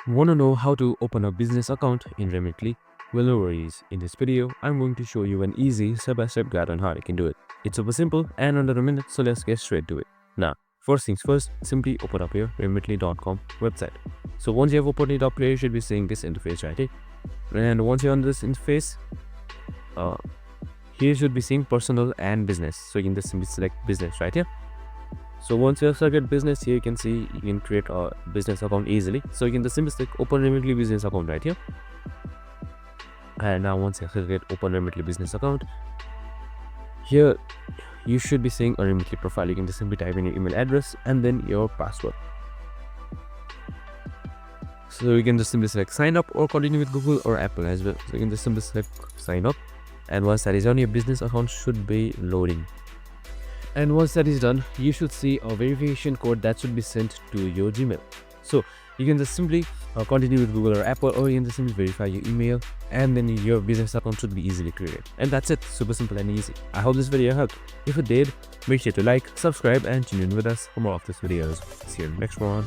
Want to know how to open a business account in Remitly? Well, no worries. In this video, I'm going to show you an easy step-by-step guide on how you can do it. It's super simple and under a minute, so let's get straight to it. Now, first things first, simply open up your remitly.com website. So once you have opened it up here, you should be seeing this interface right here. And once you're on this interface, here you should be seeing personal and business. So you can just simply select business right here. So once you have selected business, here you can see you can create a business account easily. So you can just simply click open Remitly business account right here. And now once you click open Remitly business account, here you should be seeing a Remitly profile. You can just simply type in your email address and then your password. So you can just simply select sign up or continue with Google or Apple as well. So you can just simply select sign up, and once that is done, your business account should be loading. And once that is done, you should see a verification code that should be sent to your Gmail. So you can just simply continue with Google or Apple, or you can just simply verify your email, and then your business account should be easily created. And that's it, super simple and easy. I hope this video helped. If it did, make sure to like, subscribe, and tune in with us for more of these videos. See you in the next one.